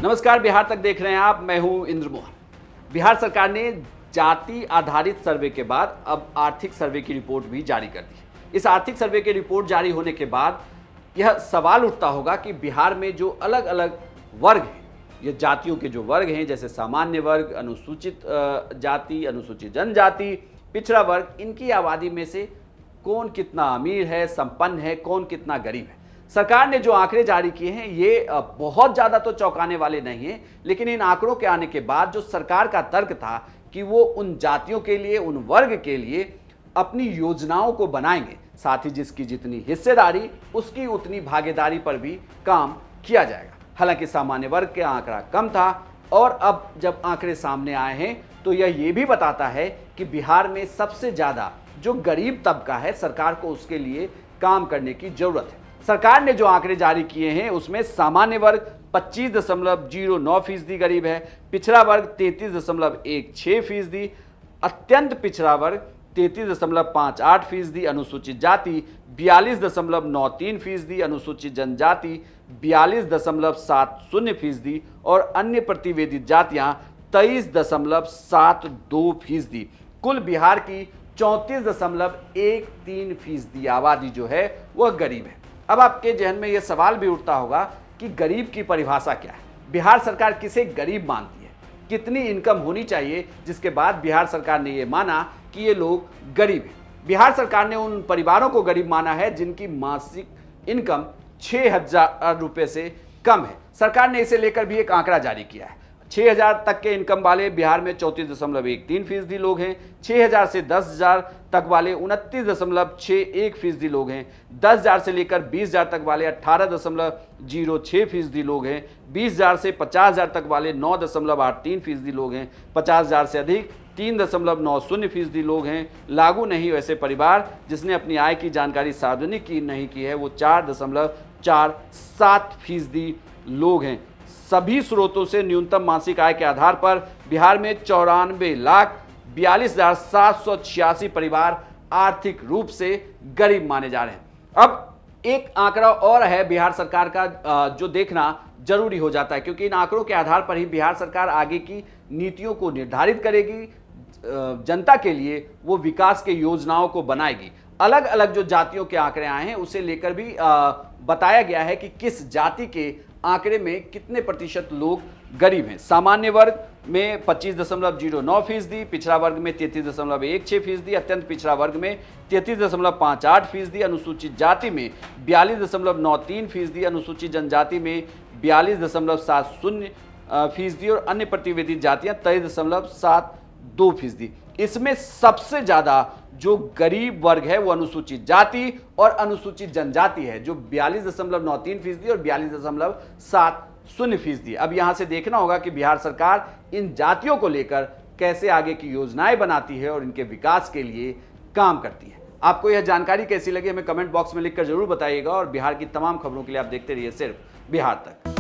नमस्कार, बिहार तक देख रहे हैं आप। मैं हूं इंद्र मोहन। बिहार सरकार ने जाति आधारित सर्वे के बाद अब आर्थिक सर्वे की रिपोर्ट भी जारी कर दी है। इस आर्थिक सर्वे की रिपोर्ट जारी होने के बाद यह सवाल उठता होगा कि बिहार में जो अलग अलग वर्ग हैं, ये जातियों के जो वर्ग हैं, जैसे सामान्य वर्ग, अनुसूचित जाति, अनुसूचित जनजाति, पिछड़ा वर्ग, इनकी आबादी में से कौन कितना अमीर है, संपन्न है, कौन कितना गरीब है। सरकार ने जो आंकड़े जारी किए हैं ये बहुत ज़्यादा तो चौंकाने वाले नहीं हैं, लेकिन इन आंकड़ों के आने के बाद जो सरकार का तर्क था कि वो उन जातियों के लिए, उन वर्ग के लिए अपनी योजनाओं को बनाएंगे, साथ ही जिसकी जितनी हिस्सेदारी उसकी उतनी भागीदारी पर भी काम किया जाएगा। हालांकि सामान्य वर्ग का आंकड़ा कम था और अब जब आंकड़े सामने आए हैं तो यह ये भी बताता है कि बिहार में सबसे ज़्यादा जो गरीब तबका है, सरकार को उसके लिए काम करने की जरूरत है। सरकार ने जो आंकड़े जारी किए हैं उसमें सामान्य वर्ग 25.09% गरीब है, पिछड़ा वर्ग 33.16%, अत्यंत पिछड़ा वर्ग 33.58%, अनुसूचित जाति 42.93%, अनुसूचित जनजाति 42.70% और अन्य प्रतिवेदित जातियां 23.72%। कुल बिहार की 34.13% आबादी जो है वह गरीब है। अब आपके जहन में यह सवाल भी उठता होगा कि गरीब की परिभाषा क्या है, बिहार सरकार किसे गरीब मानती है, कितनी इनकम होनी चाहिए जिसके बाद बिहार सरकार ने यह माना कि ये लोग गरीब हैं। बिहार सरकार ने उन परिवारों को गरीब माना है जिनकी मासिक इनकम 6,000 रुपये से कम है। सरकार ने इसे लेकर भी एक आंकड़ा जारी किया है। 6,000 तक के इनकम वाले बिहार में 34.13% लोग हैं, 6,000 से 10,000 तक वाले 29.61% लोग हैं, 10,000 से लेकर 20,000 तक वाले 18.06% लोग हैं, 20,000 से 50,000 तक वाले 9.83% लोग हैं, 50,000 से अधिक 3.90% लोग हैं। लागू नहीं वैसे परिवार जिसने अपनी आय की जानकारी सार्वजनिक की नहीं की है वो 4.47% लोग हैं। सभी स्रोतों से न्यूनतम मासिक आय के आधार पर बिहार में 94,42,786 परिवार आर्थिक रूप से गरीब माने जा रहे हैं। अब एक आंकड़ा और है बिहार सरकार का जो देखना जरूरी हो जाता है, क्योंकि इन आंकड़ों के आधार पर ही बिहार सरकार आगे की नीतियों को निर्धारित करेगी, जनता के लिए वो विकास के योजनाओं को बनाएगी। अलग अलग जो जातियों के आंकड़े आए हैं उसे लेकर भी बताया गया है कि किस जाति के आंकड़े में कितने प्रतिशत लोग गरीब हैं। सामान्य वर्ग में 25.09%, पिछड़ा वर्ग में 33.16%, अत्यंत पिछड़ा वर्ग में 33.58%, अनुसूचित जाति में 42.93%, अनुसूचित जनजाति में 42.70% और अन्य प्रतिवेदित जातियां 23.72%। इसमें सबसे ज्यादा जो गरीब वर्ग है वो अनुसूचित जाति और अनुसूचित जनजाति है, जो 42.93% और 42.70%। अब यहां से देखना होगा कि बिहार सरकार इन जातियों को लेकर कैसे आगे की योजनाएं बनाती है और इनके विकास के लिए काम करती है। आपको यह जानकारी कैसी लगी हमें कमेंट बॉक्स में लिखकर जरूर बताइएगा और बिहार की तमाम खबरों के लिए आप देखते रहिए सिर्फ बिहार तक।